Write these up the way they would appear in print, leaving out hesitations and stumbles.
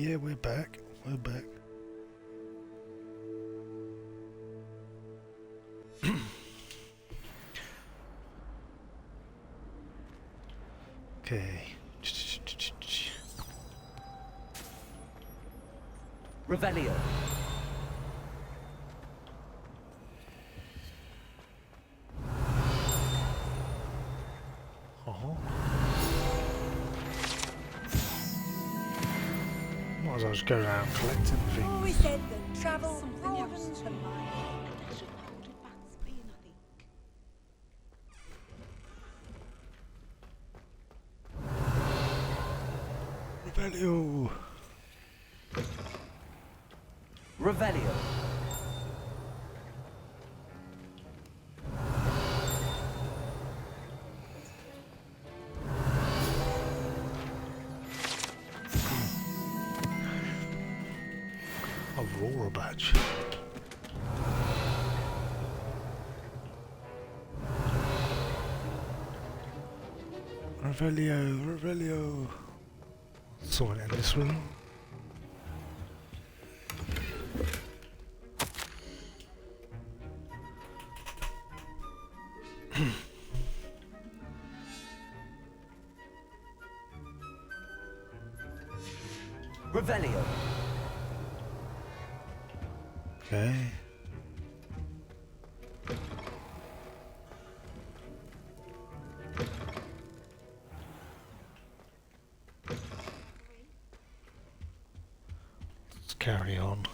Yeah, we're back. We're back. Okay. Revelio. Oh. Might as well just go around collecting things. Always said that travel broadens the mind. I should hold advance being a leak. Revelio. Revelio. Aurora badge. Revelio, Revelio. Someone in this room. Revelio. Okay. Let's carry on.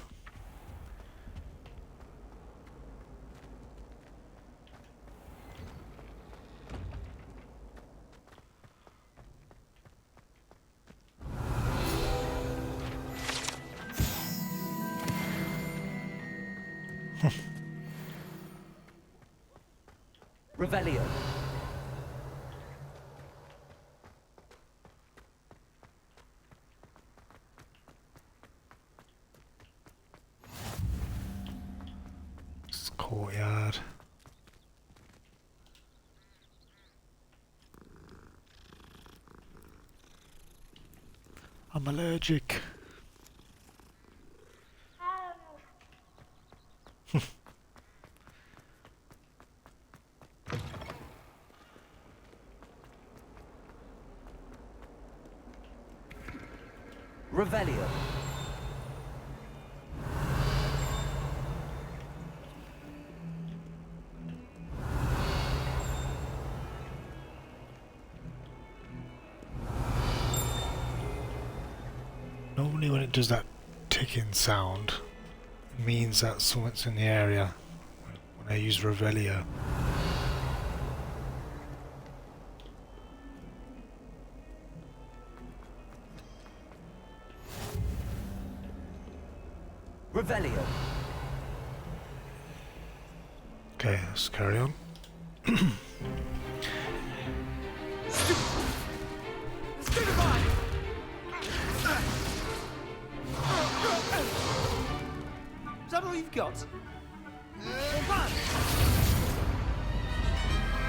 Revelio. It's courtyard. I'm allergic. Revelio. Normally when it does that ticking sound, it means that someone's in the area when I use Revelio. Revelio. Okay, let's carry on. Is that all you've got?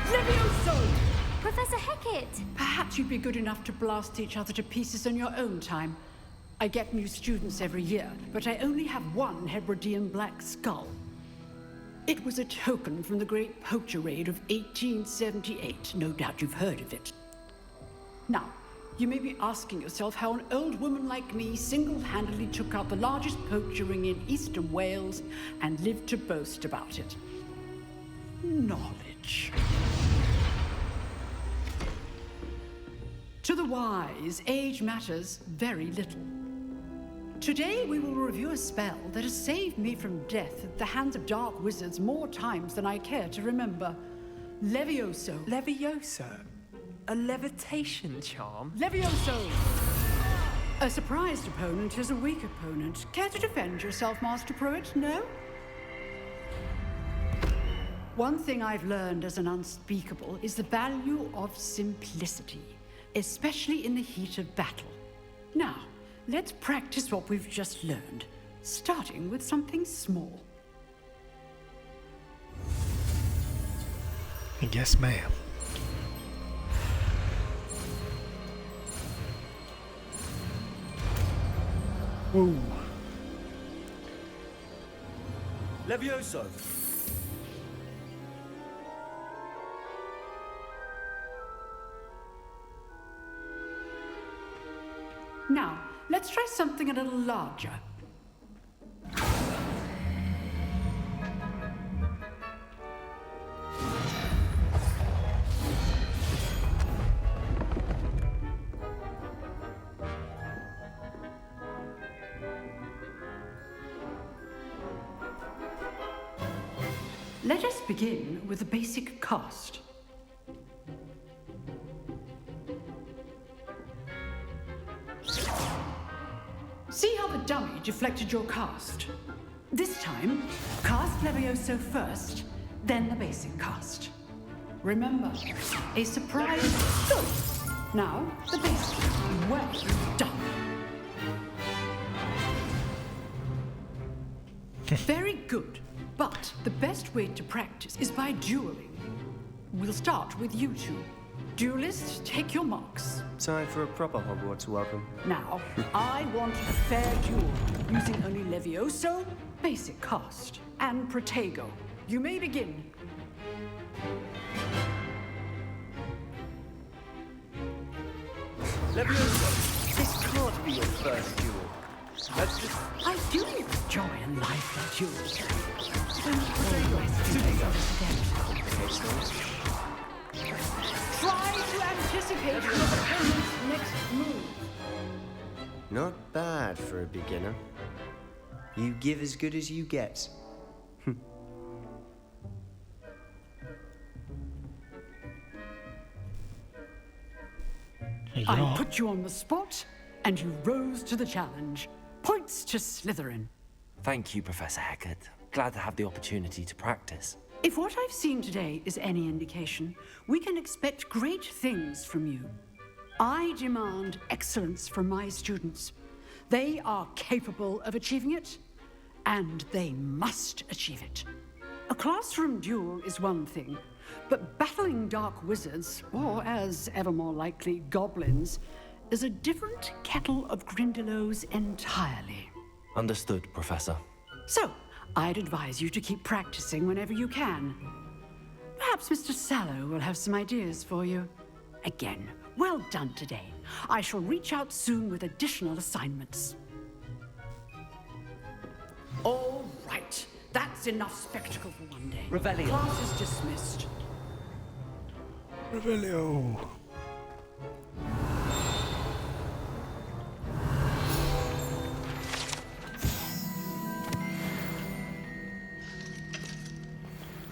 Levioso! Professor Hecat! Perhaps you'd be good enough to blast each other to pieces in your own time. I get new students every year, but I only have one Hebridean black skull. It was a token from the Great Poacher Raid of 1878. No doubt you've heard of it. Now, you may be asking yourself how an old woman like me single-handedly took out the largest poacher ring in eastern Wales and lived to boast about it. Knowledge. To the wise, age matters very little. Today we will review a spell that has saved me from death at the hands of dark wizards more times than I care to remember. Levioso. Levioso? A levitation charm? Levioso! A surprised opponent is a weak opponent. Care to defend yourself, Master Pruitt? No? One thing I've learned as an unspeakable is the value of simplicity, especially in the heat of battle. Now, let's practice what we've just learned, starting with something small. Yes, ma'am. Ooh. Levioso. Now, let's try something a little larger. Let us begin with the basic cast. See how the dummy deflected your cast? This time, cast Levioso first, then the basic cast. Remember, a surprise. Good. Now, the basic. Well done. Very good. But the best way to practice is by dueling. We'll start with you two. Duelists, take your marks. Time for a proper Hogwarts welcome. Now, I want a fair duel, using only Levioso, basic cast, and Protego. You may begin. Levioso, this can't be your first duel. Let's just... I do enjoy a lively duel. Try to anticipate your opponent's next move. Not bad for a beginner. You give as good as you get. I put you on the spot, and you rose to the challenge. Points to Slytherin. Thank you, Professor Hecat. Glad to have the opportunity to practice. If what I've seen today is any indication, we can expect great things from you. I demand excellence from my students. They are capable of achieving it, and they must achieve it. A classroom duel is one thing, but battling dark wizards, or as ever more likely, goblins, is a different kettle of Grindylows entirely. Understood, Professor. So, I'd advise you to keep practicing whenever you can. Perhaps Mr. Sallow will have some ideas for you. Again, well done today. I shall reach out soon with additional assignments. All right. That's enough spectacle for one day. Revelio. Class is dismissed. Revelio.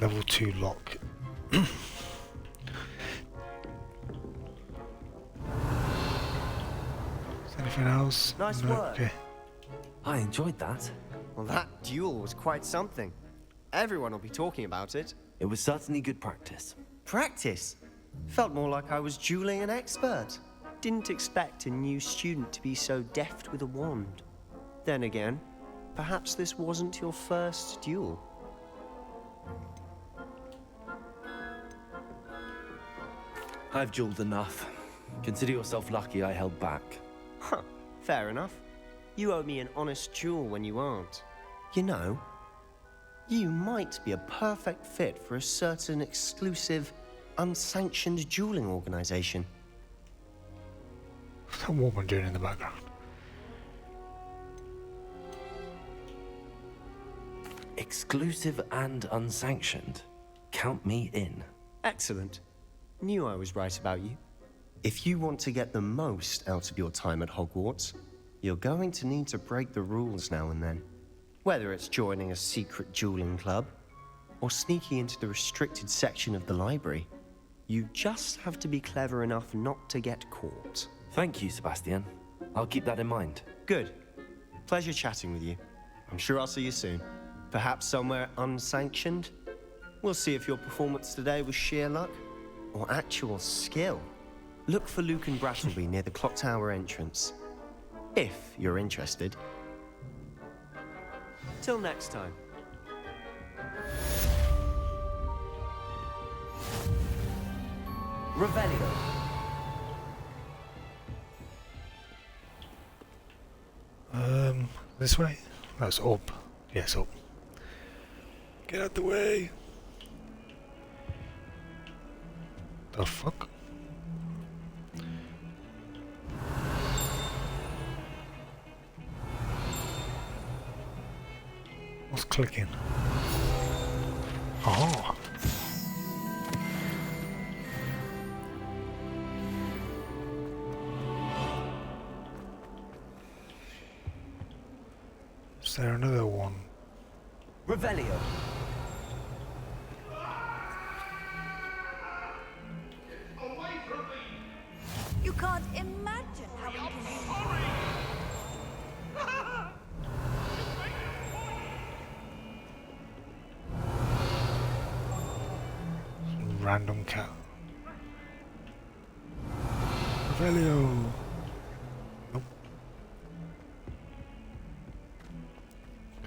Level 2 lock. Anything else? Nice No, work. okay. I enjoyed that. Well, that duel was quite something. Everyone will be talking about it. It was certainly good practice. Practice? Felt more like I was dueling an expert. Didn't expect a new student to be so deft with a wand. Then again, perhaps this wasn't your first duel. I've dueled enough. Consider yourself lucky I held back. Huh, fair enough. You owe me an honest duel when you aren't. You know, you might be a perfect fit for a certain exclusive, unsanctioned dueling organization. What's that woman doing in the background? Exclusive and unsanctioned. Count me in. Excellent. Knew I was right about you. If you want to get the most out of your time at Hogwarts, you're going to need to break the rules now and then. Whether it's joining a secret dueling club, or sneaking into the restricted section of the library, you just have to be clever enough not to get caught. Thank you, Sebastian. I'll keep that in mind. Good. Pleasure chatting with you. I'm sure I'll see you soon. Perhaps somewhere unsanctioned? We'll see if your performance today was sheer luck, or actual skill. Look for Luke and Brattleby near the clock tower entrance. If you're interested. Till next time. Revelio. This way? That's up. Yes, up. Get out the way! The fuck? What's clicking? Oh! Is there another one? Revelio. You can't imagine how inconvenient. Some random cat. Revelio! Nope.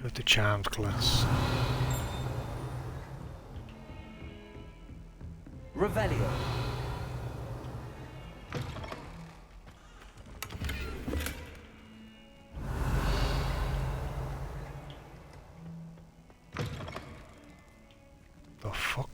Go to charmed class. Revelio. The fuck?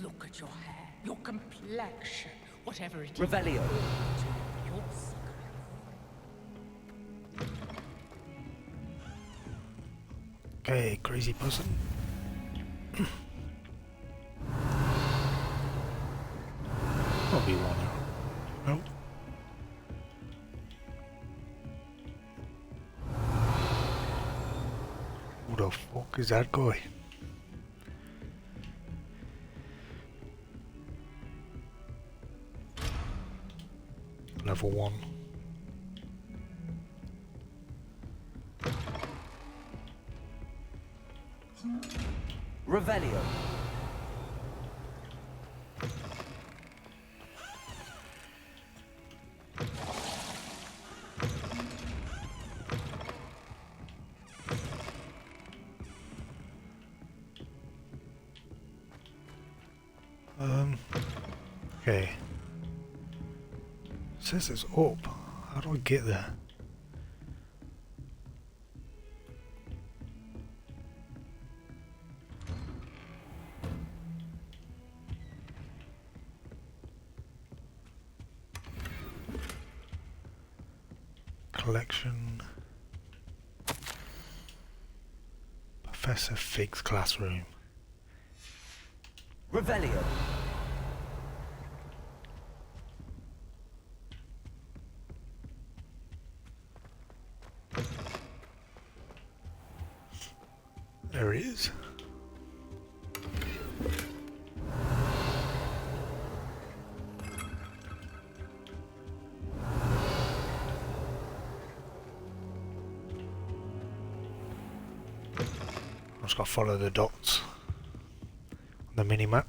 Look at your hair, your complexion, whatever it is. Revelio. You're sucker. Okay, crazy person. I'll be one. Nope. Who the fuck is that guy? Level 1. Revelio. Okay. It says it's up. How do I get there? Collection. Professor Fig's classroom. Revelio. There he is. I'm just gonna follow the dots on the mini map.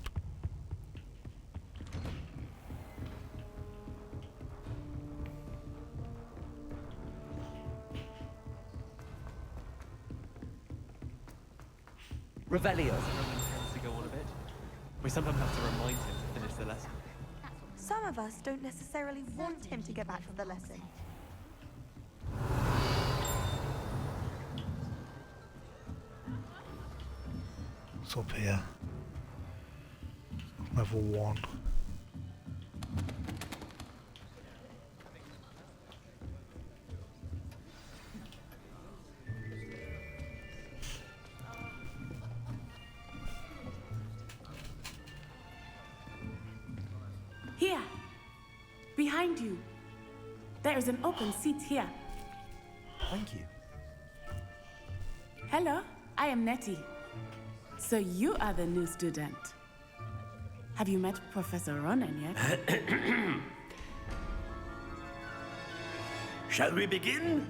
Revelio. Tends to go on a bit. We sometimes have to remind him to finish the lesson. Some of us don't necessarily want him to get back to the lesson. It's up here. Level 1. Here, behind you. There is an open seat here. Thank you. Hello, I am Nettie. So you are the new student. Have you met Professor Ronan yet? Shall we begin?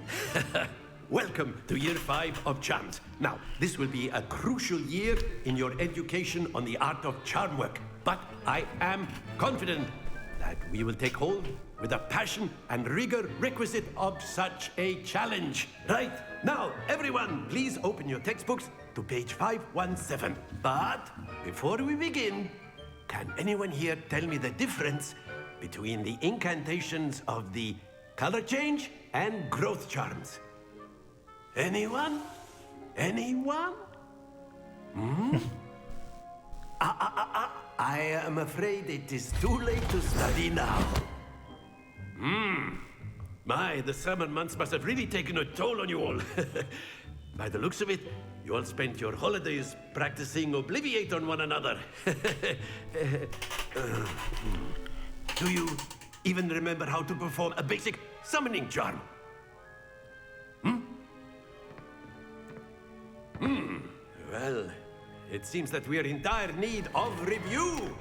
welcome to year 5 of charms. Now, this will be a crucial year in your education on the art of charm work, but I am confident that we will take hold with the passion and rigor requisite of such a challenge. Right, now, everyone, please open your textbooks to page 517. But before we begin, can anyone here tell me the difference between the incantations of the color change and growth charms? Anyone? Anyone? I am afraid it is too late to study now. My, the summer months must have really taken a toll on you all. By the looks of it, you all spent your holidays practicing Obliviate on one another. Do you even remember how to perform a basic summoning charm? Well, it seems that we are in dire need of review.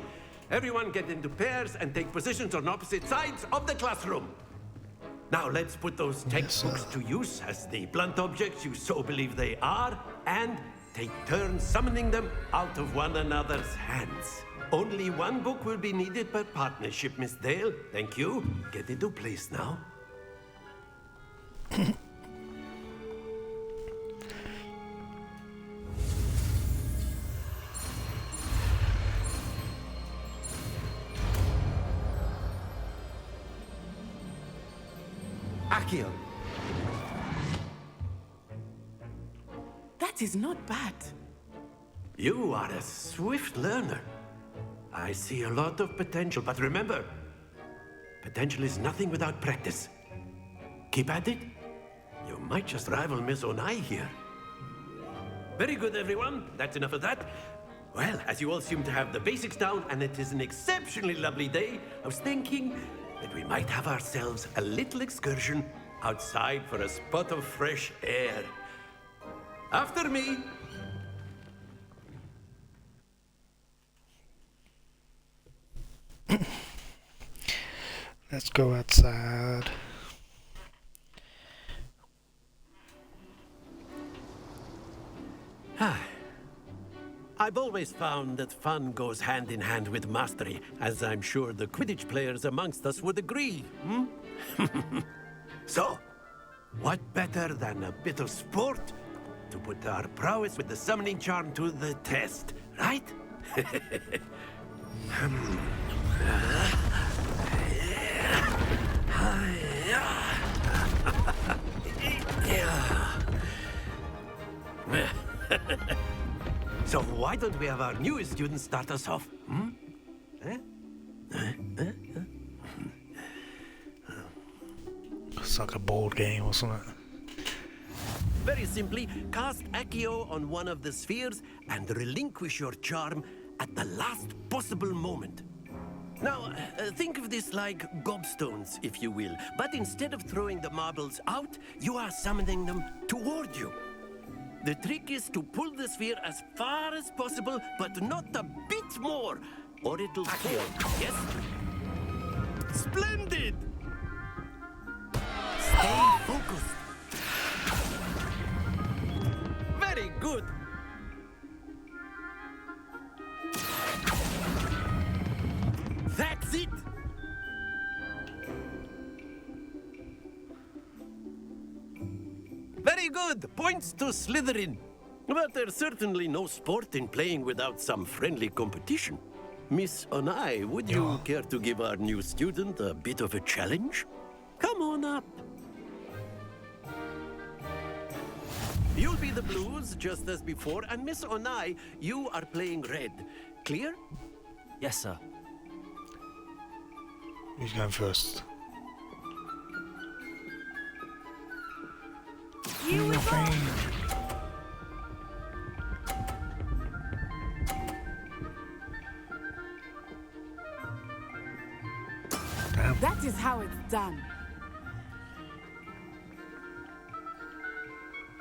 Everyone get into pairs and take positions on opposite sides of the classroom. Now let's put those textbooks to use as the blunt objects you so believe they are, and take turns summoning them out of one another's hands. Only one book will be needed per partnership, Miss Dale. Thank you. Get into place now. Accio. That is not bad. You are a swift learner. I see a lot of potential, but remember, potential is nothing without practice. Keep at it. You might just rival Miss Onai here. Very good, everyone. That's enough of that. Well, as you all seem to have the basics down, and it is an exceptionally lovely day, I was thinking that we might have ourselves a little excursion outside for a spot of fresh air. After me. Let's go outside. I've always found that fun goes hand in hand with mastery, as I'm sure the Quidditch players amongst us would agree. So, what better than a bit of sport to put our prowess with the summoning charm to the test, right? So why don't we have our newest student start us off? It's like a board game or something. Very simply, cast Accio on one of the spheres and relinquish your charm at the last possible moment. Now, think of this like gobstones, if you will. But instead of throwing the marbles out, you are summoning them toward you. The trick is to pull the sphere as far as possible, but not a bit more, or it'll fall. Yes? Splendid! Stay focused. Very good. That's it! Very good! Points to Slytherin. But there's certainly no sport in playing without some friendly competition. Miss Onai, would you care to give our new student a bit of a challenge? Come on up. You'll be the blues, just as before, and Miss Onai, you are playing red. Clear? Yes, sir. Who's going first? Here we go. Damn. That is how it's done.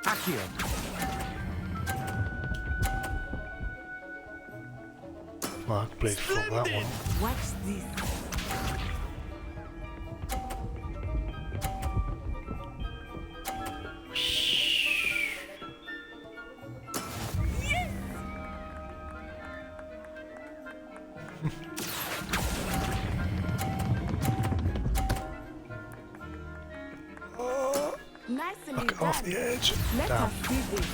Accio. Well, I played for that one. Watch this. off the edge. Let Damn. us see this.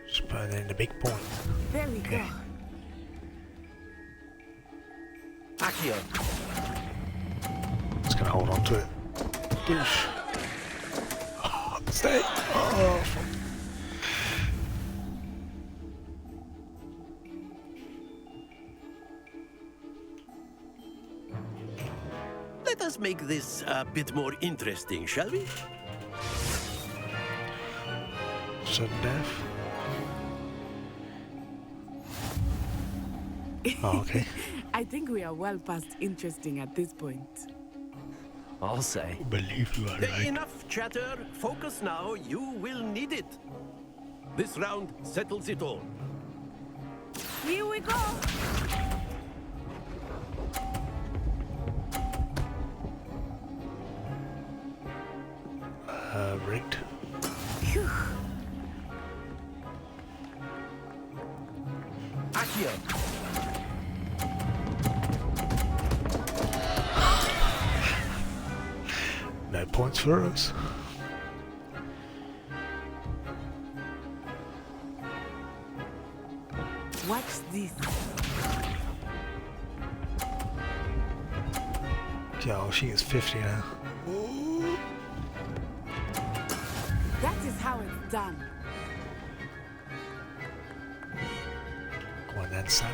Just putting in the big point. There we go. Accio. Just gonna hold on to it. Boosh. Oh, stay. Oh, fuck. Let us make this a bit more interesting, shall we? Sudden death. Oh, okay. I think we are well past interesting at this point. I'll say. Believe you are right. Enough chatter. Focus now. You will need it. This round settles it all. Here we go. Rigged. Phew. Accio. No points for us. Watch this. Yo, she is 50 now. That is how it's done. Come on then, son.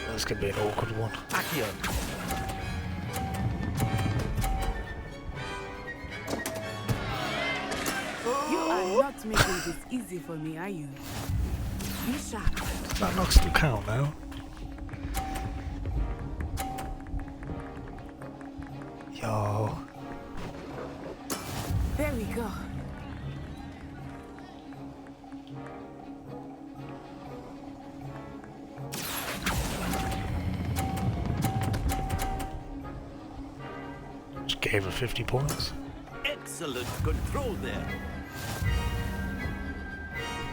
That's gonna be an awkward one. Accio. You are not making this easy for me, are you? Be sharp. Does that knock still count now? Yo. There we go. Just gave her 50 points. Excellent control there.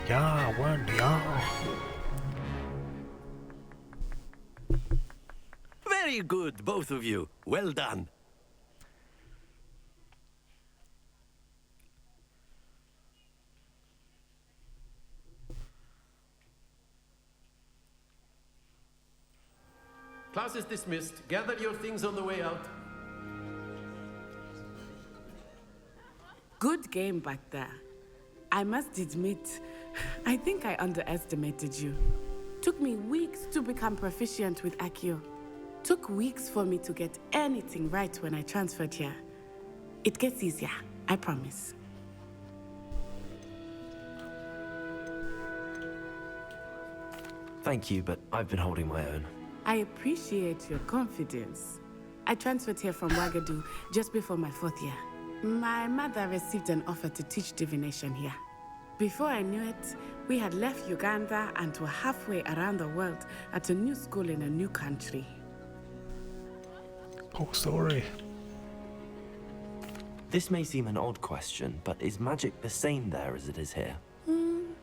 Yeah, one, yeah. Very good, both of you. Well done. Class is dismissed. Gather your things on the way out. Good game back there. I must admit, I think I underestimated you. Took me weeks to become proficient with Accio. Took weeks for me to get anything right when I transferred here. It gets easier, I promise. Thank you, but I've been holding my own. I appreciate your confidence. I transferred here from Wagadu just before my 4th year. My mother received an offer to teach divination here. Before I knew it, we had left Uganda and were halfway around the world at a new school in a new country. Whole story. This may seem an odd question, but is magic the same there as it is here?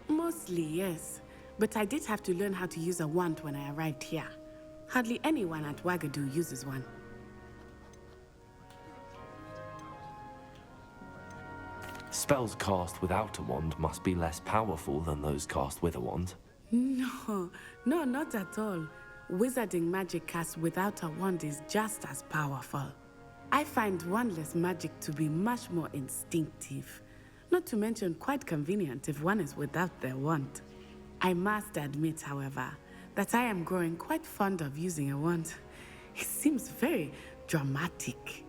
Mostly, yes. But I did have to learn how to use a wand when I arrived here. Hardly anyone at Wagadu uses one. Spells cast without a wand must be less powerful than those cast with a wand. No, not at all. Wizarding magic cast without a wand is just as powerful. I find wandless magic to be much more instinctive. Not to mention quite convenient if one is without their wand. I must admit, however, that I am growing quite fond of using a wand. It seems very dramatic.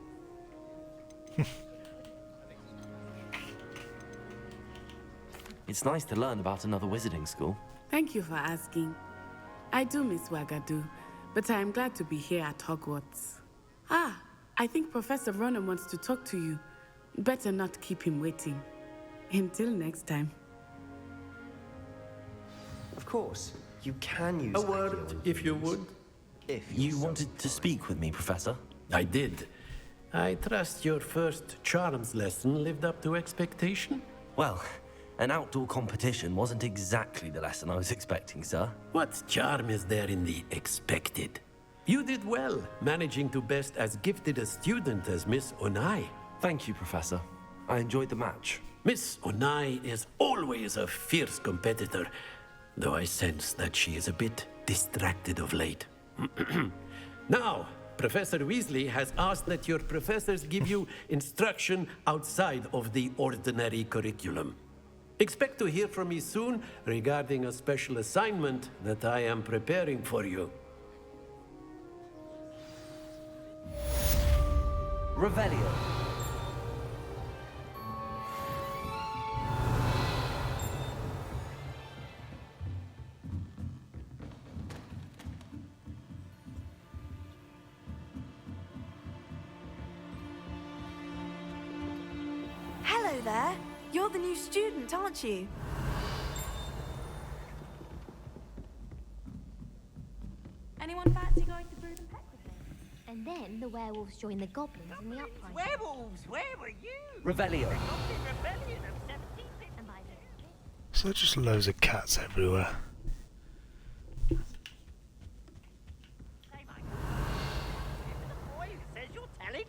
It's nice to learn about another wizarding school. Thank you for asking. I do miss Wagadu, but I am glad to be here at Hogwarts. Ah, I think Professor Ronan wants to talk to you. Better not keep him waiting. Until next time. Of course, you can use A word, if you would. If You wanted to speak with me, Professor? I did. I trust your first charms lesson lived up to expectation. Well, An outdoor competition wasn't exactly the lesson I was expecting, sir. What charm is there in the expected? You did well, managing to best as gifted a student as Miss Onai. Thank you, Professor. I enjoyed the match. Miss Onai is always a fierce competitor, though I sense that she is a bit distracted of late. Now, Professor Weasley has asked that your professors give you instruction outside of the ordinary curriculum. Expect to hear from me soon regarding a special assignment that I am preparing for you. Revelio. Hello there. You're the new student, aren't you? Anyone fancy going to Brood and Peck with me? And then the werewolves join the goblins in the uprising. Werewolves, where were you? Revelio. Rebellion of 17... And by the end of it, So just loads of cats everywhere.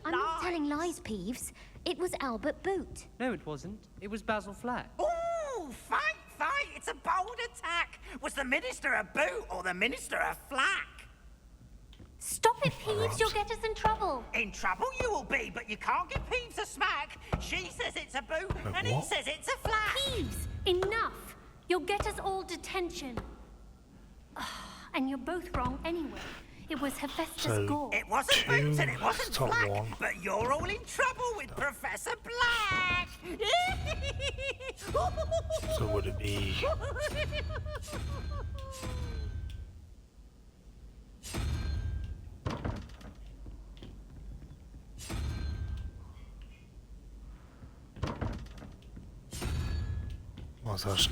I'm not telling lies, Peeves. It was Albert Boot. No, it wasn't. It was Basil Flack. Ooh, fight! It's a bold attack. Was the Minister a boot or the Minister a flack? Stop it, Peeves. You'll get us in trouble. In trouble you will be, but you can't give Peeves a smack. She says it's a boot, and he what? says it's a flack. Peeves, enough. You'll get us all detention. And you're both wrong anyway. It was Hephaestus So- Gore. It wasn't boots and it Two, wasn't top flack, one. but you're all in trouble with Professor Black. So would it be... What's that?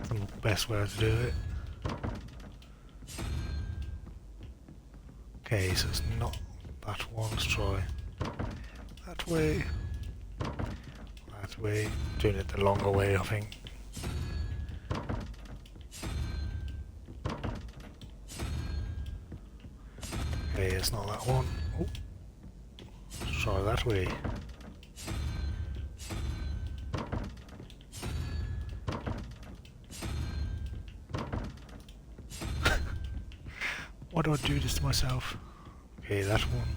The best way to do it. Okay, so it's not that one. Let's try that way. That way. Doing it the longer way, I think. Okay, it's not that one. Oh. Let's try that way. Why do I do this to myself? Okay, that one.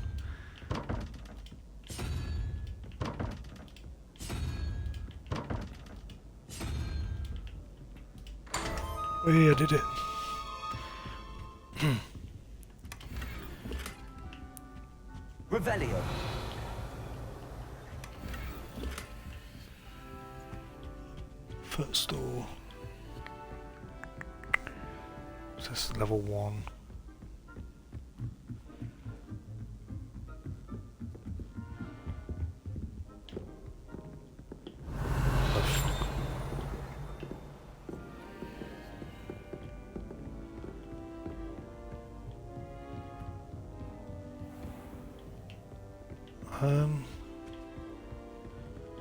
Oh yeah, I did it. Revelio. Footstool. So this is level 1. Oh, fuck.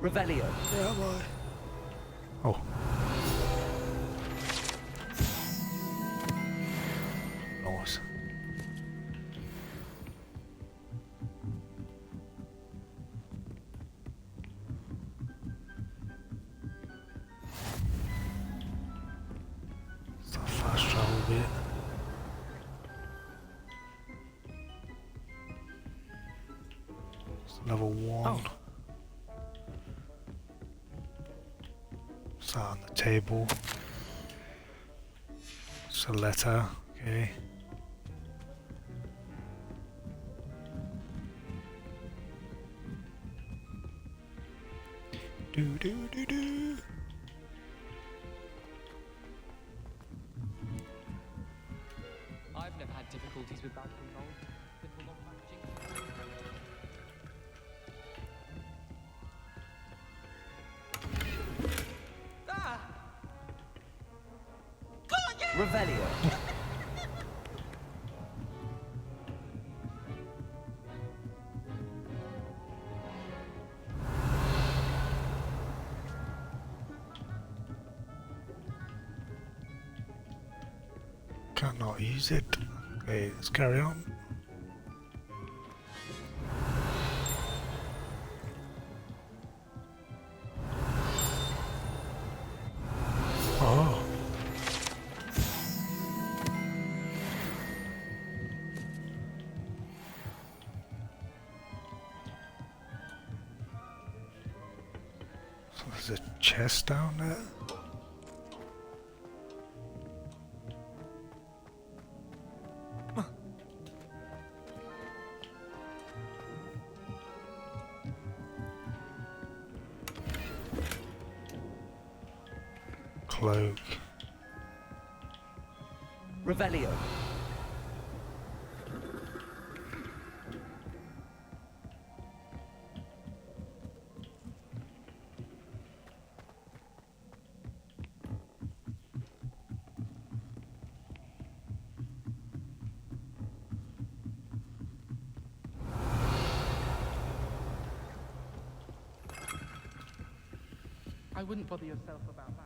Revelio. Where am I? Oh. Nice. It's a fast travel bit. It's level 1. It's that on the table. It's a letter, okay. Do do do do. I've never had difficulties with bad control. Simple not managing. Revelio. Cannot use it. Okay, let's carry on. Oh. So there's a chest down there. Cloak. Revelio. I wouldn't bother yourself about that.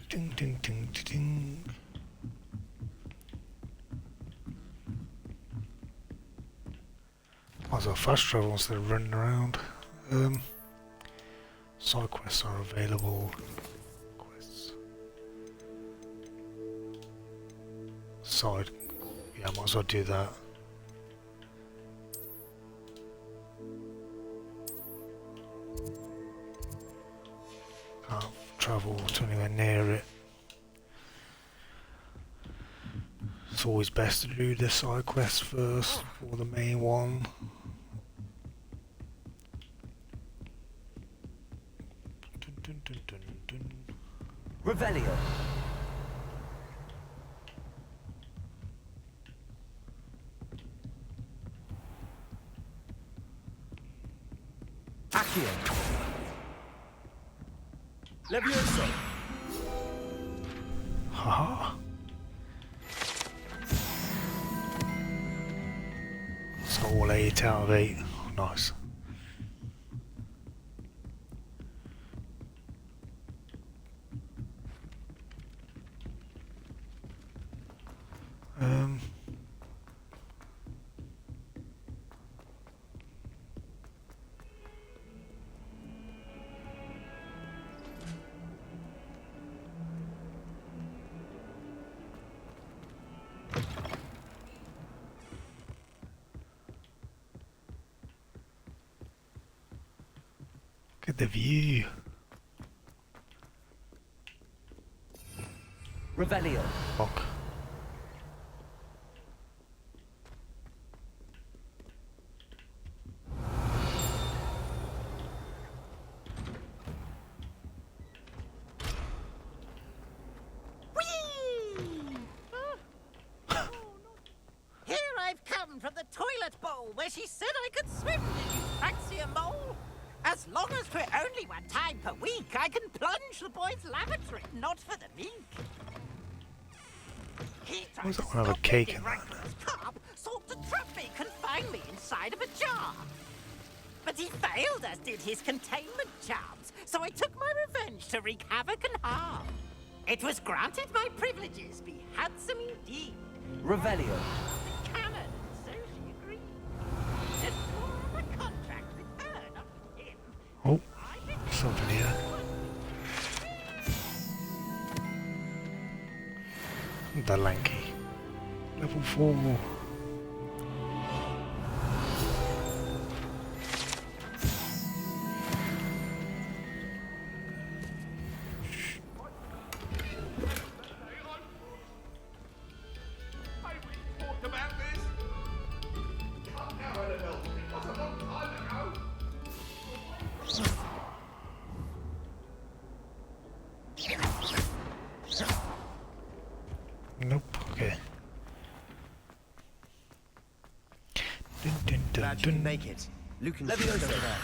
Ding ding ding ding ding. Might as well fast travel instead of running around. Side quests are available. Quests. Side. Yeah, I might as well do that. Can't travel to anywhere near it. It's always best to do the side quest first before the main one. Dun, dun, dun, dun, dun. Revelio. Accio. Levioso. Haha. So all 8 out of 8. Oh, nice. Look at the view. Revelio. Fuck. Here I've come from the toilet bowl where she said I could swim. Did you fancy a mole? As long as for only one time per week, I can plunge the boy's lavatory, not for the meek. He Why does tried that to one have a stop cake me, in right that? for his cup, sought to trap me, confine me inside of a jar. But he failed, as did his containment charms, so I took my revenge to wreak havoc and harm. It was granted my privileges be handsome indeed. Revelio. Canon, so she agreed. Then for a contract with her, not with him. Oh, something here. The lanky. Level 4. Nope, okay. Dun, dun, dun, Glad you can dun. make it. Luke and Levioso. Luke over there.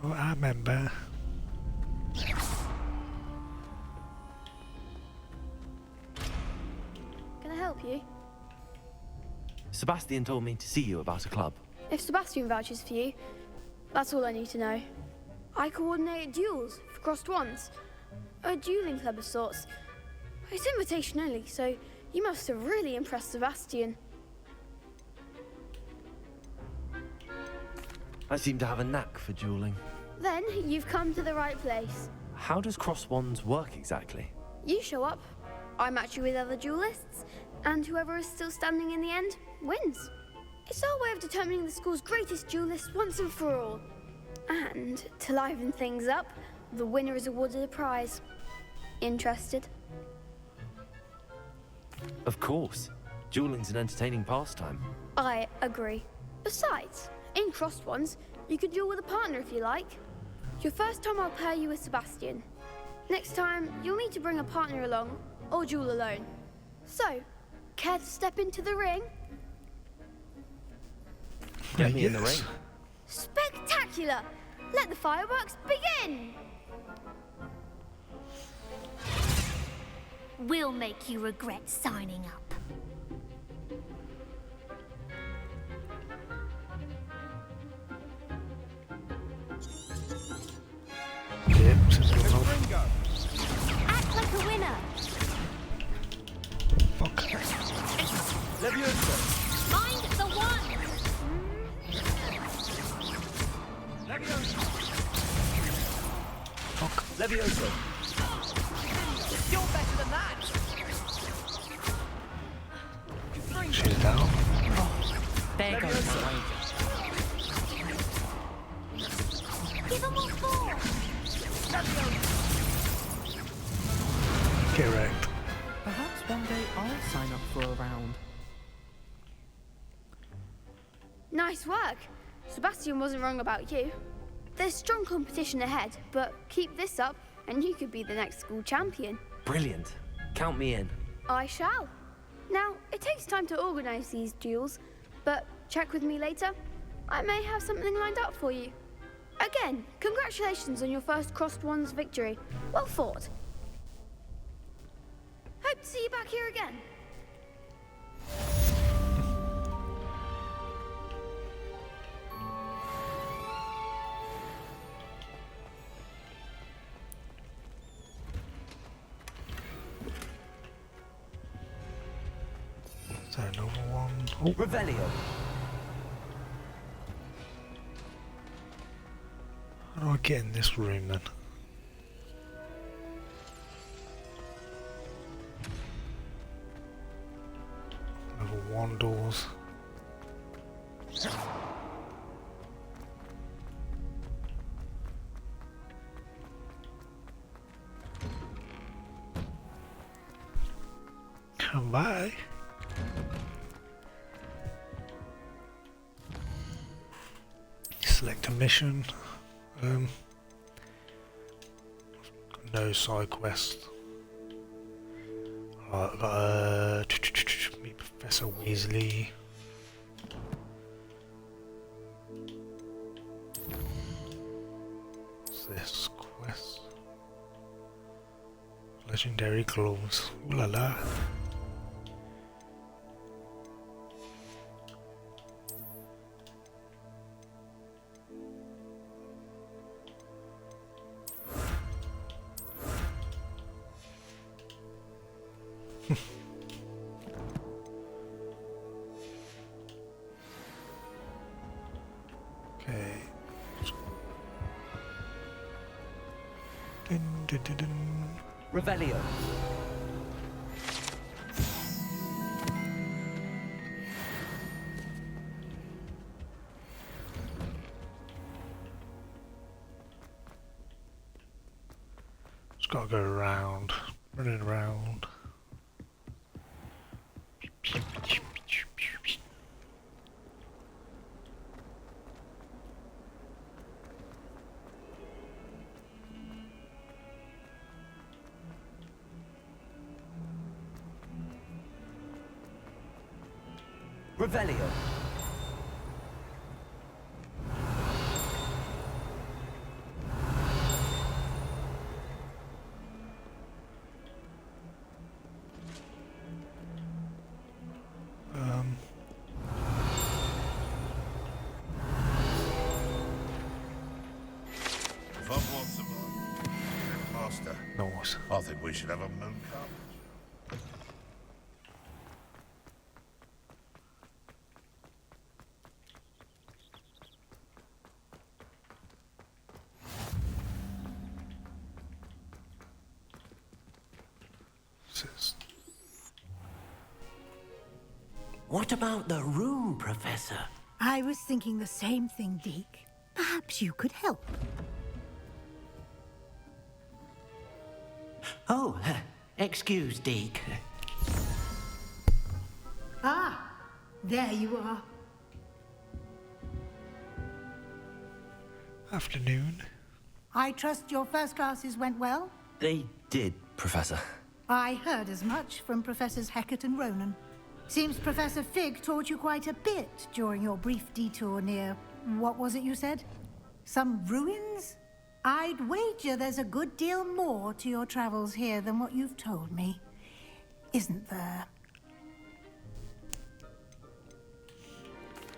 Oh, I remember. Can I help you? Sebastian told me to see you about a club. If Sebastian vouches for you, that's all I need to know. I coordinate duels for crossed wands. A dueling club of sorts. It's invitation only, so you must have really impressed Sebastian. I seem to have a knack for dueling. Then you've come to the right place. How does cross wands work exactly? You show up, I match you with other duelists, and whoever is still standing in the end wins. It's our way of determining the school's greatest duelist once and for all. And to liven things up, the winner is awarded a prize. Interested? Of course. Dueling's an entertaining pastime. I agree. Besides, in crossed ones, you could duel with a partner if you like. Your first time I'll pair you with Sebastian. Next time, you'll need to bring a partner along, or duel alone. So, care to step into the ring? Get me in the ring. Spectacular! Let the fireworks begin! We'll make you regret signing up. Act like a winner. Okay. Find the one. Levioso. You're better than that. She's down. There goes the wager. Give him a four. Correct. Perhaps one day I'll sign up for a round. Nice work. Sebastian wasn't wrong about you. There's strong competition ahead, but keep this up and you could be the next school champion. Brilliant. Count me in. I shall. Now, it takes time to organize these duels, but check with me later. I may have something lined up for you. Again, congratulations on your first crossed wands victory. Well fought. Hope to see you back here again. Is there another one? Oh. Revelio. How do I get in this room then? Level 1 doors. Come by. Select a mission. No side quest. I've got meet Professor Weasley. What's this quest? Legendary gloves. Ooh la la. Okay. Dun, dun, dun, dun. Revelio. Just gotta go around, running around. Revelio. was. I think we should have a moon cup. What about the room, Professor? I was thinking the same thing, Deke. Perhaps you could help. Oh, excuse, Deke. Ah, there you are. Afternoon. I trust your first classes went well? They did, Professor. I heard as much from Professors Hecat and Ronan. Seems Professor Fig taught you quite a bit during your brief detour near... what was it you said? Some ruins? I'd wager there's a good deal more to your travels here than what you've told me. Isn't there?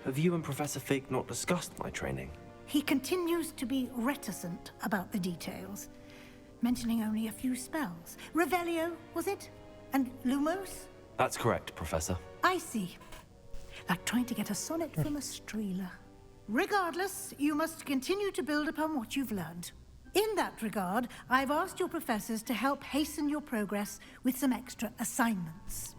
Have you and Professor Fig not discussed my training? He continues to be reticent about the details, mentioning only a few spells. Revelio, was it? And Lumos? That's correct, Professor. I see. Like trying to get a sonnet from a streeler. Regardless, you must continue to build upon what you've learned. In that regard, I've asked your professors to help hasten your progress with some extra assignments.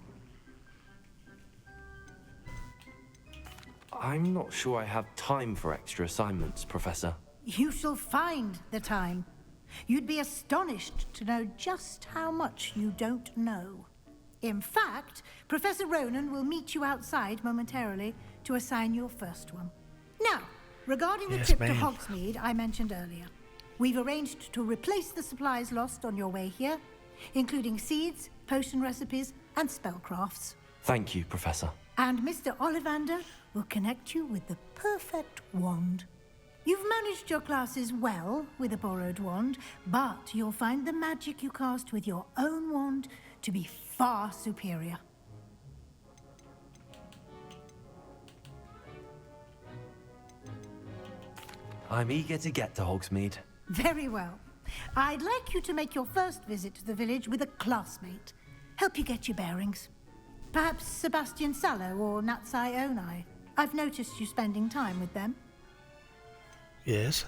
I'm not sure I have time for extra assignments, Professor. You shall find the time. You'd be astonished to know just how much you don't know. In fact, Professor Ronan will meet you outside momentarily to assign your first one. Now, regarding the trip to Hogsmeade I mentioned earlier, we've arranged to replace the supplies lost on your way here, including seeds, potion recipes, and spellcrafts. Thank you, Professor. And Mr. Ollivander will connect you with the perfect wand. You've managed your classes well with a borrowed wand, but you'll find the magic you cast with your own wand to be far superior. I'm eager to get to Hogsmeade. Very well. I'd like you to make your first visit to the village with a classmate. Help you get your bearings. Perhaps Sebastian Sallow or Natsai Onai. I've noticed you spending time with them. Yes.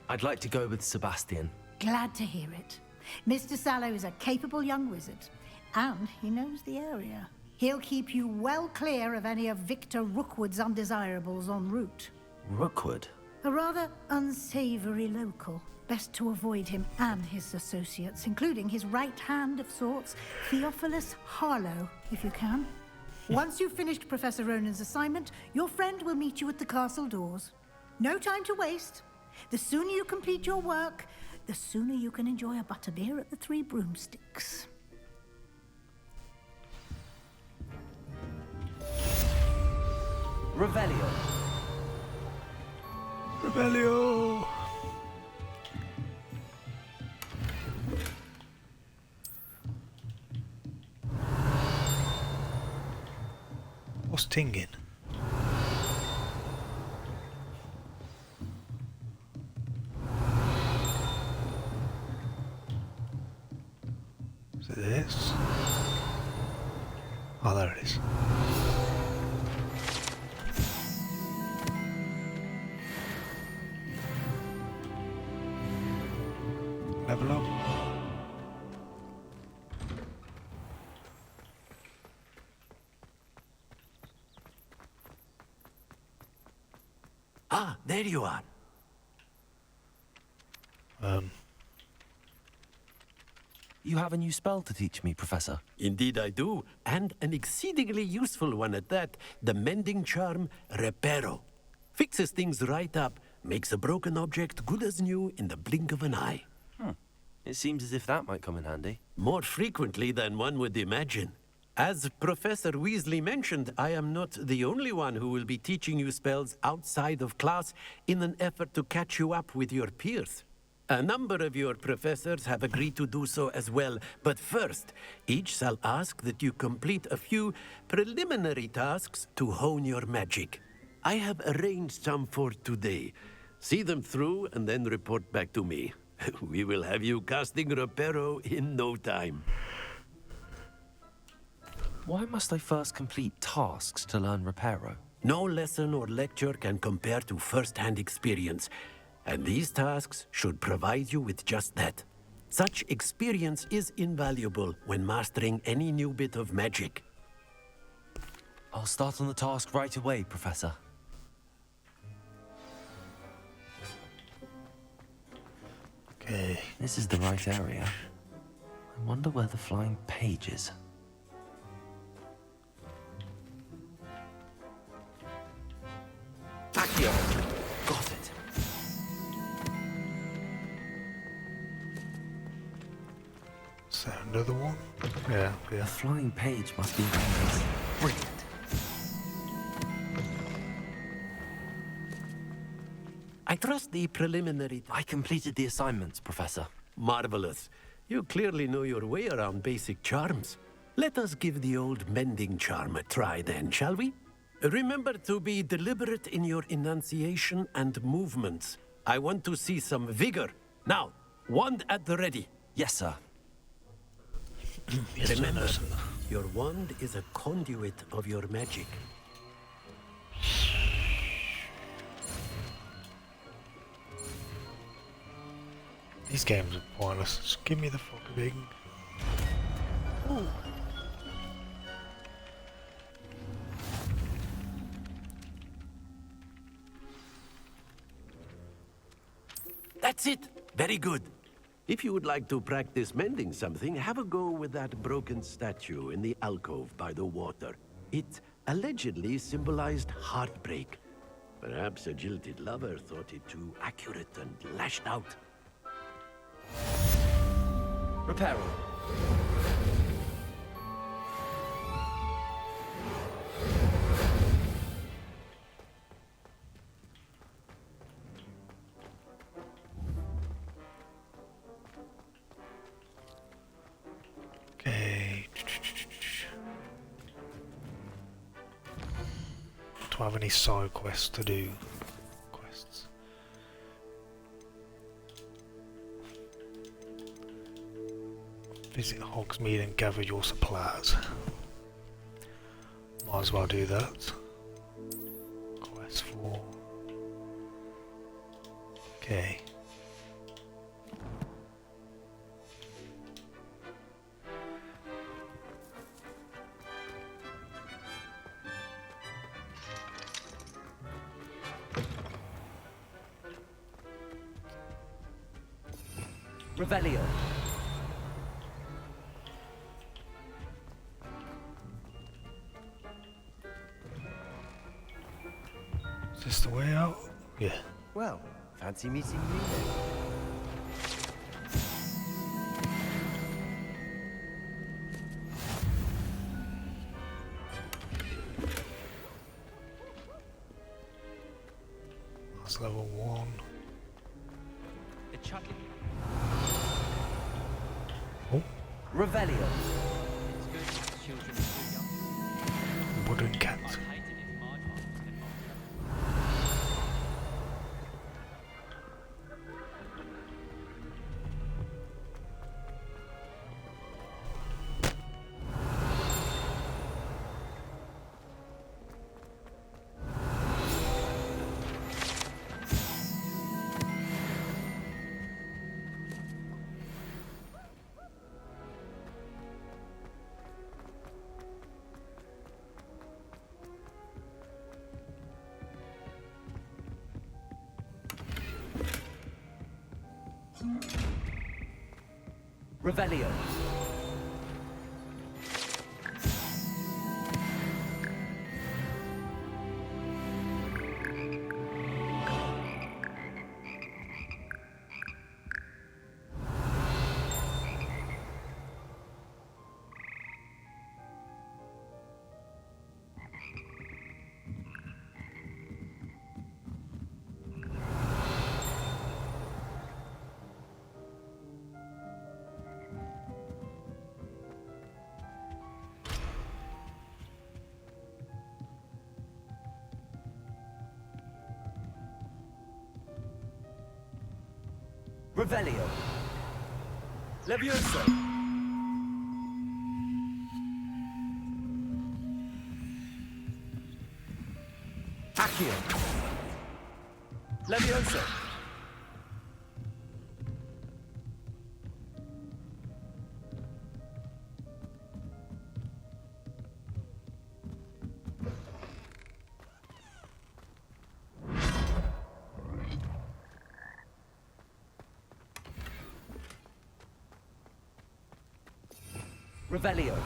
I'd like to go with Sebastian. Glad to hear it. Mr. Sallow is a capable young wizard, and he knows the area. He'll keep you well clear of any of Victor Rookwood's undesirables en route. Rookwood? A rather unsavory local. Best to avoid him and his associates, including his right hand of sorts, Theophilus Harlow, if you can. Once you've finished Professor Ronan's assignment, your friend will meet you at the castle doors. No time to waste. The sooner you complete your work, the sooner you can enjoy a butterbeer at the Three Broomsticks. Revelio. Revelio! What's tinging? Is it this? Oh, there it is. Level up. Ah, there you are. You have a new spell to teach me, Professor. Indeed I do, and an exceedingly useful one at that. The mending charm, Reparo. Fixes things right up, makes a broken object good as new in the blink of an eye. It seems as if that might come in handy. More frequently than one would imagine. As Professor Weasley mentioned, I am not the only one who will be teaching you spells outside of class in an effort to catch you up with your peers. A number of your professors have agreed to do so as well, but first, each shall ask that you complete a few preliminary tasks to hone your magic. I have arranged some for today. See them through and then report back to me. We will have you casting Reparo in no time. Why must I first complete tasks to learn Reparo? No lesson or lecture can compare to first-hand experience, and these tasks should provide you with just that. Such experience is invaluable when mastering any new bit of magic. I'll start on the task right away, Professor. Okay. This is the right area. I wonder where the flying page is. Accio! Got it. Is there another one? Yeah, The flying page must be around this. Brilliant. I trust the preliminary... I completed the assignments, Professor. Marvelous. You clearly know your way around basic charms. Let us give the old mending charm a try then, shall we? Remember to be deliberate in your enunciation and movements. I want to see some vigor. Now, wand at the ready. Yes, sir. Remember, your wand is a conduit of your magic. These games are pointless. Just give me the fucking big. Ooh. That's it. Very good. If you would like to practice mending something, have a go with that broken statue in the alcove by the water. It allegedly symbolized heartbreak. Perhaps a jilted lover thought it too accurate and lashed out. Reparo. Okay. Do I have any side quests to do? Quests. Visit Hogsmeade and gather your supplies. Might as well do that. Quest 4. Okay. Revelio. Is this the way out? Yeah. Well, fancy meeting you then. That's level 1. The chugging. Oh, Revelio. It's good as children are too young. wooden cat. I hated it if my father was headmaster. Revelio. Revelio. Levioso. Accio. Levioso. Revelio.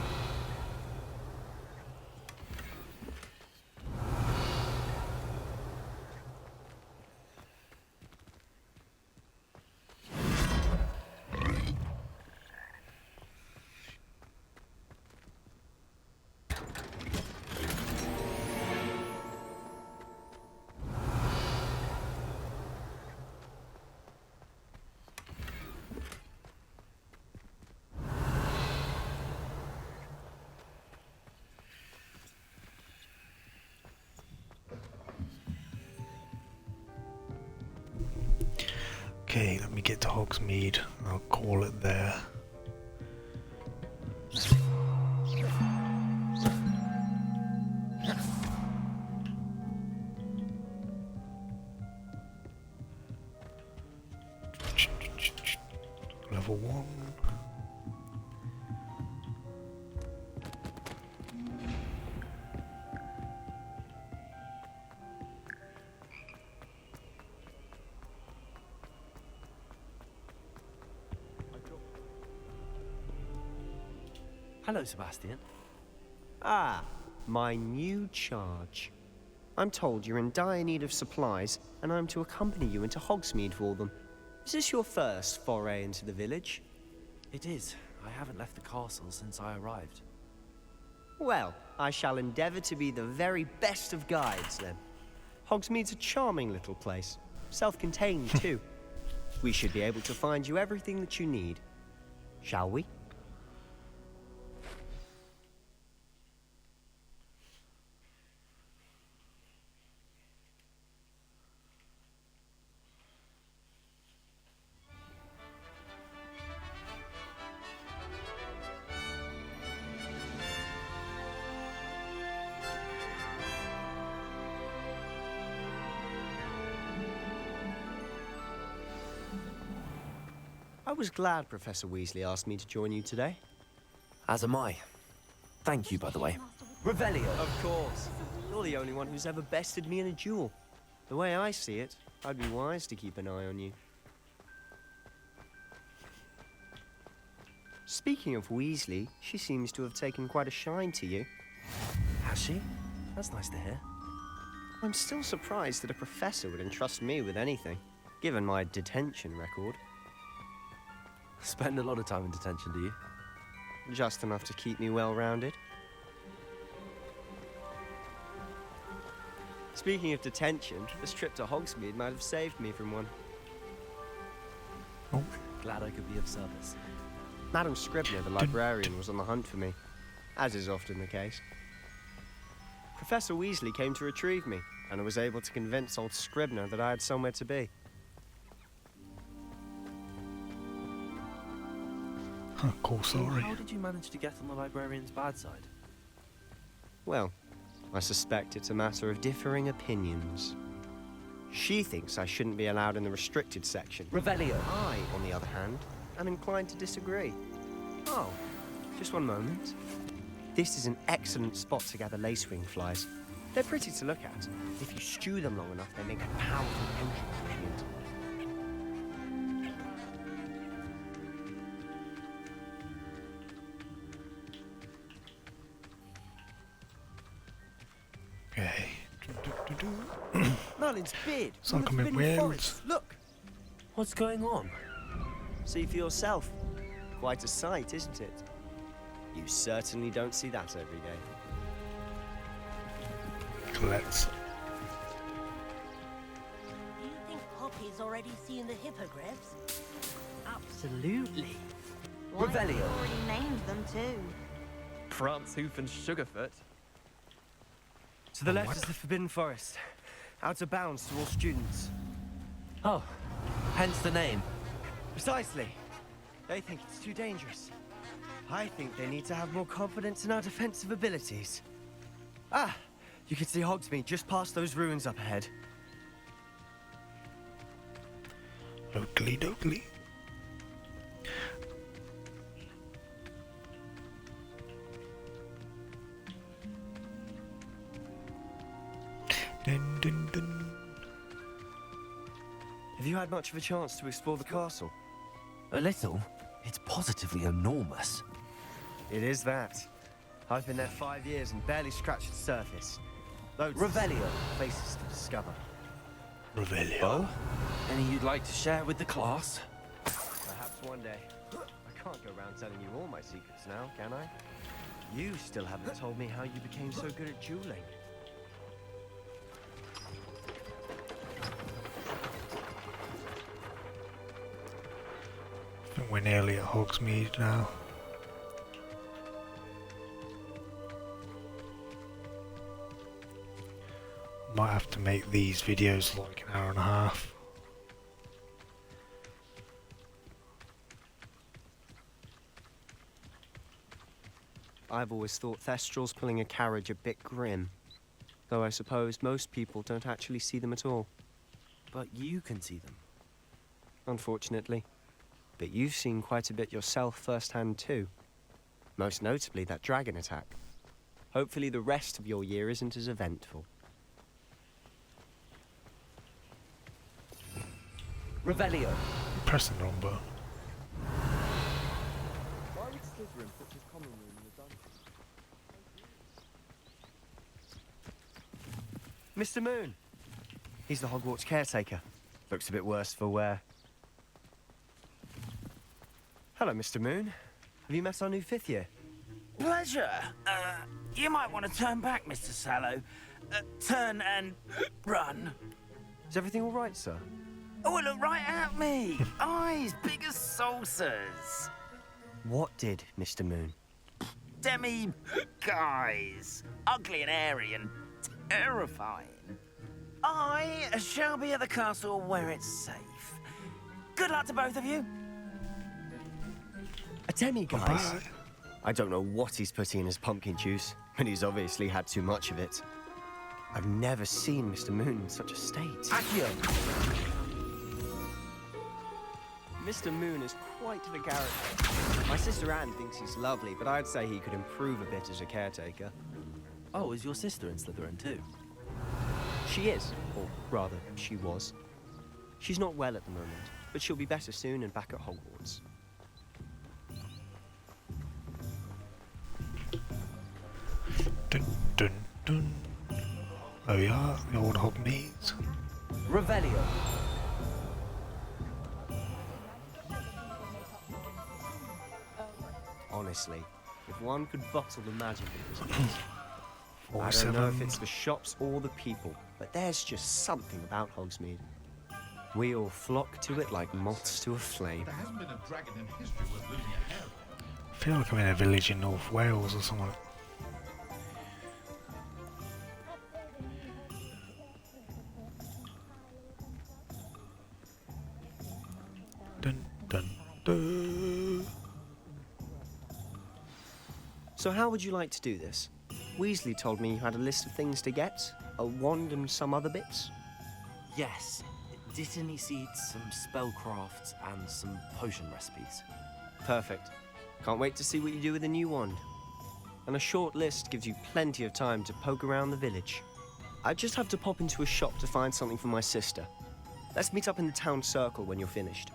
Okay, let me get to Hogsmeade. I'll call it there. Level 1. Hello, Sebastian. Ah, my new charge. I'm told you're in dire need of supplies, and I'm to accompany you into Hogsmeade for them. Is this your first foray into the village? It is. I haven't left the castle since I arrived. Well, I shall endeavour to be the very best of guides, then. Hogsmeade's a charming little place. Self-contained, too. We should be able to find you everything that you need. Shall we? I was glad Professor Weasley asked me to join you today. As am I. Thank you, by the way. Revelio. Of course. You're the only one who's ever bested me in a duel. The way I see it, I'd be wise to keep an eye on you. Speaking of Weasley, she seems to have taken quite a shine to you. Has she? That's nice to hear. I'm still surprised that a professor would entrust me with anything, given my detention record. Spend a lot of time in detention, do you? Just enough to keep me well-rounded. Speaking of detention, this trip to Hogsmeade might have saved me from one. Oh. Glad I could be of service. Madam Scribner, the librarian, was on the hunt for me, as is often the case. Professor Weasley came to retrieve me, and I was able to convince old Scribner that I had somewhere to be. Cool, sorry. How did you manage to get on the librarian's bad side? Well, I suspect it's a matter of differing opinions. She thinks I shouldn't be allowed in the restricted section. Revelio. I, on the other hand, am inclined to disagree. Oh, just one moment. This is an excellent spot to gather lacewing flies. They're pretty to look at. If you stew them long enough, they make a powerful entrance agent. Okay. Merlin's beard. It's like from I'm the in Forbidden Wales. Forest. Look. What's going on? See for yourself. Quite a sight, isn't it? You certainly don't see that every day. Let's. Do you think Poppy's already seen the hippogriffs? Absolutely. Why, Revelio. you already named them too. Prance, Hoof, and Sugarfoot. To the left is the Forbidden Forest. Out of bounds to all students. Oh, hence the name. Precisely. They think it's too dangerous. I think they need to have more confidence in our defensive abilities. Ah, you can see Hogsmeade just past those ruins up ahead. Oakley dokley. Dun, dun, dun. Have you had much of a chance to explore the castle? A little. It's positively enormous. It is that. I've been there 5 years and barely scratched the surface. Loads Revelio. of places to discover. Revelio. Well, any you'd like to share with the class? Perhaps one day. I can't go around telling you all my secrets now, can I? You still haven't told me how you became so good at dueling. I think we're nearly at Hogsmeade now. Might have to make these videos like an hour and a half. I've always thought Thestrals pulling a carriage a bit grim. Though I suppose most people don't actually see them at all. But you can see them. Unfortunately. But you've seen quite a bit yourself firsthand too. Most notably that dragon attack. Hopefully the rest of your year isn't as eventful. Revelio. Press the wrong button. Why would Slytherin put his common room in the dungeon? Mr. Moon! He's the Hogwarts caretaker. Looks a bit worse for wear. Hello, Mr. Moon. Have you met our new 5th year? Pleasure. You might want to turn back, Mr. Sallow. Turn and run. Is everything all right, sir? Oh, look right at me. Eyes big as saucers. What did, Mr. Moon? Demi guys. Ugly and airy and terrifying. I shall be at the castle where it's safe. Good luck to both of you. A demi-guise? I don't know what he's putting in his pumpkin juice, but he's obviously had too much of it. I've never seen Mr. Moon in such a state. Accio. Mr. Moon is quite the character. My sister Anne thinks he's lovely, but I'd say he could improve a bit as a caretaker. Oh, is your sister in Slytherin too? She is, or rather, she was. She's not well at the moment, but she'll be better soon and back at Hogwarts. Dun, dun, dun. There we are, the old Hogsmeade. Revelio. Honestly, if one could bottle the magic in this place. I don't know if it's the shops or the people, but there's just something about Hogsmeade. We all flock to it like moths to a flame. There hasn't been a dragon in history worth losing your hair over. I feel like I'm in a village in North Wales or something. Dun, dun, dun. So how would you like to do this? Weasley told me you had a list of things to get, a wand and some other bits. Yes. Dittany seeds, some spellcrafts, and some potion recipes. Perfect. Can't wait to see what you do with the new wand. And a short list gives you plenty of time to poke around the village. I just have to pop into a shop to find something for my sister. Let's meet up in the town circle when you're finished.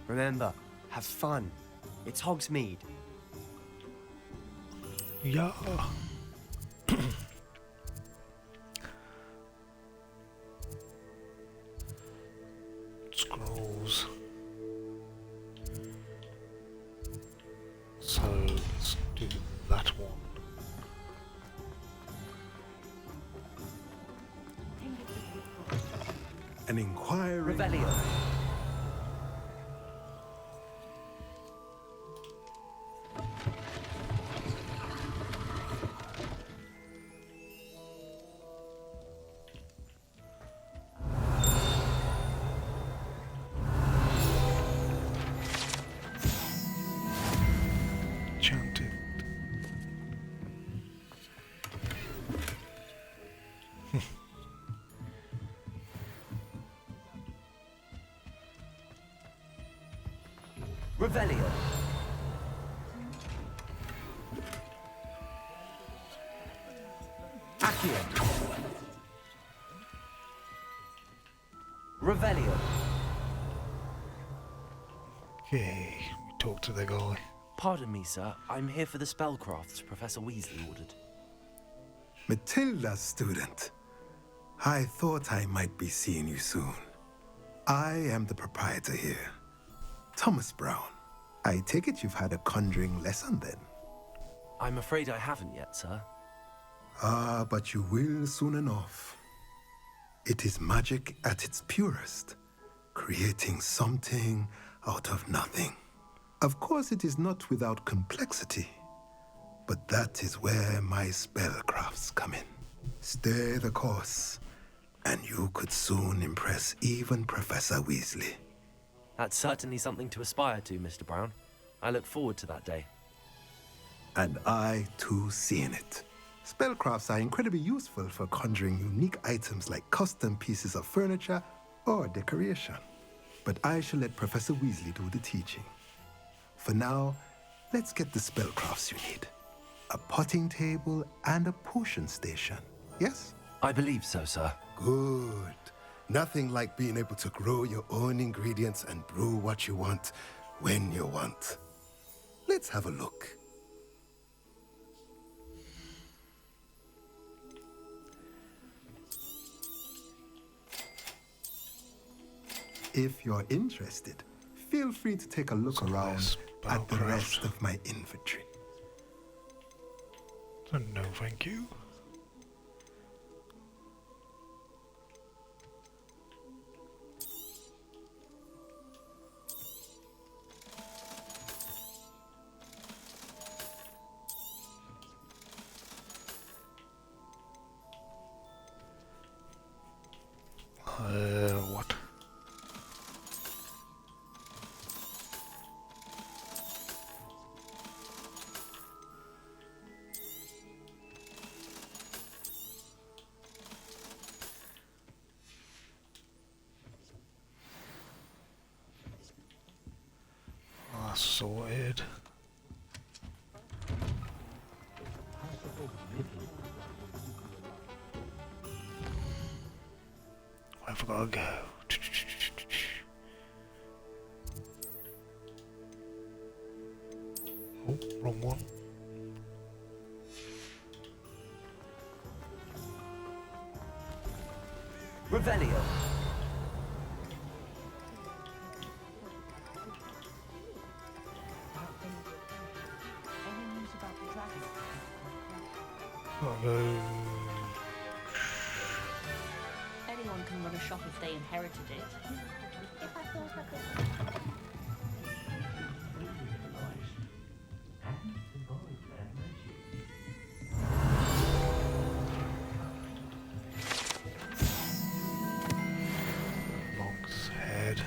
Remember, have fun. It's Hogsmeade. Yeah. Scrolls. So let's do that one. An inquiry. Revelio. Revelio. Accio. Revelio. Okay, we talk to the guy. Pardon me, sir. I'm here for the spellcrafts Professor Weasley ordered. Matilda's student. I thought I might be seeing you soon. I am the proprietor here, Thomas Brown. I take it you've had a conjuring lesson then? I'm afraid I haven't yet, sir. Ah, but you will soon enough. It is magic at its purest, creating something out of nothing. Of course, it is not without complexity, but that is where my spellcrafts come in. Stay the course, and you could soon impress even Professor Weasley. That's certainly something to aspire to, Mr. Brown. I look forward to that day. And I, too, seeing it. Spellcrafts are incredibly useful for conjuring unique items like custom pieces of furniture or decoration. But I shall let Professor Weasley do the teaching. For now, let's get the spellcrafts you need. A potting table and a potion station, yes? I believe so, sir. Good. Nothing like being able to grow your own ingredients and brew what you want when you want. Let's have a look. If you're interested, feel free to take a look around at the rest of my inventory. No, thank you. What? Sorted. Where have I got to go? Oh, wrong one. Revelio. Anyone can run a shop if they inherited it. If I thought I could. Monk's head.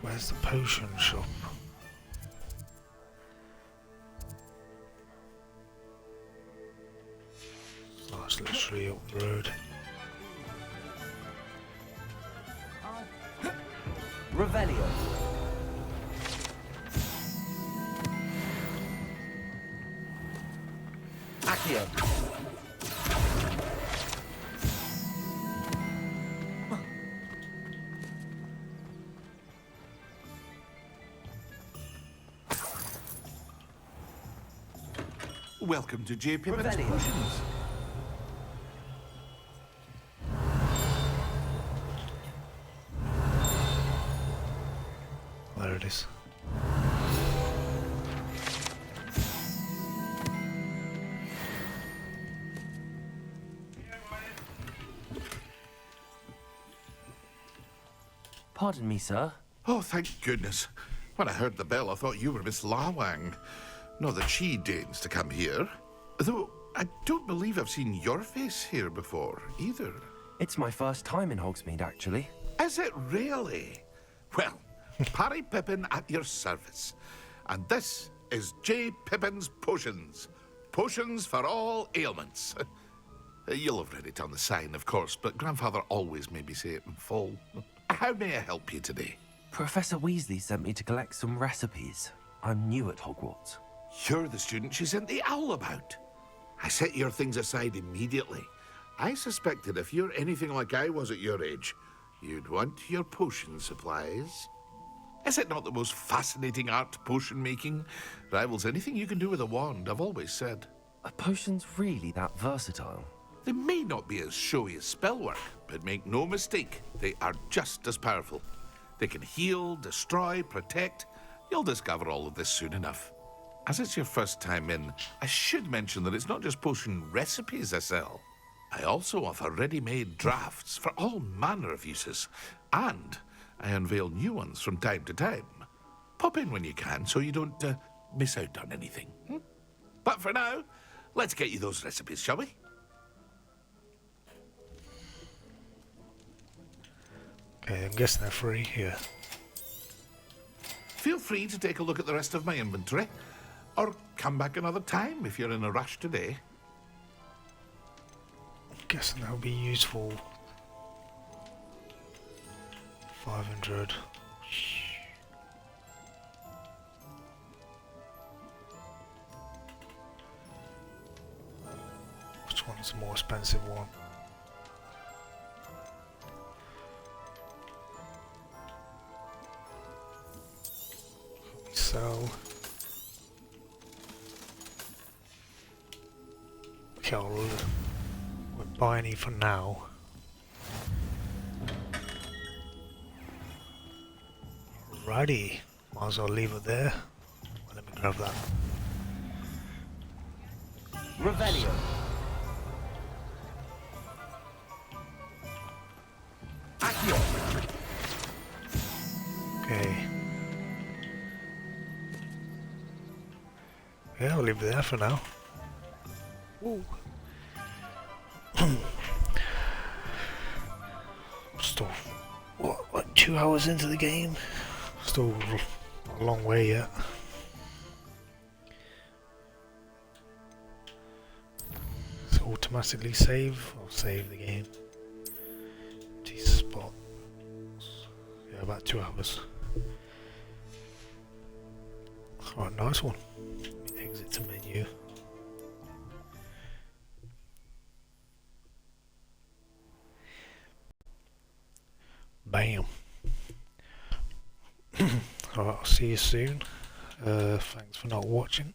Where's the potion shop? Oh, it's literally up the road. Revelio. Accio. Welcome to J. Pippin's Revelio. Potions. There it is. Pardon me, sir. Oh, thank goodness. When I heard the bell, I thought you were Miss Lawang. Not that she deigns to come here. Though I don't believe I've seen your face here before, either. It's my first time in Hogsmeade, actually. Is it really? Well, Parry Pippin at your service. And this is J. Pippin's Potions. Potions for all ailments. You'll have read it on the sign, of course, but Grandfather always made me say it in full. How may I help you today? Professor Weasley sent me to collect some recipes. I'm new at Hogwarts. You're the student she sent the owl about. I set your things aside immediately. I suspected if you're anything like I was at your age, you'd want your potion supplies. Is it not the most fascinating art, potion making? Rivals anything you can do with a wand, I've always said. Are potions really that versatile? They may not be as showy as spellwork, but make no mistake, they are just as powerful. They can heal, destroy, protect. You'll discover all of this soon enough. As it's your first time in, I should mention that it's not just potion recipes I sell. I also offer ready-made drafts for all manner of uses, and I unveil new ones from time to time. Pop in when you can so you don't miss out on anything. But for now, let's get you those recipes, shall we? Okay, I'm guessing they're free here. Feel free to take a look at the rest of my inventory, or come back another time if you're in a rush today. I'm guessing that'll be useful. 500. Which one's the more expensive one? So okay, we'll buy any for now. Alrighty, might as well leave it there. Well, let me grab that. Revelio. Accio. Okay. Yeah, I'll leave it there for now. Ooh. Still, what, 2 hours into the game? Still a long way yet. So automatically save? I'll save the game. T-spot. Yeah, about 2 hours. Alright, nice one. Exit to menu. Bam. Alright, I'll see you soon. Thanks for not watching.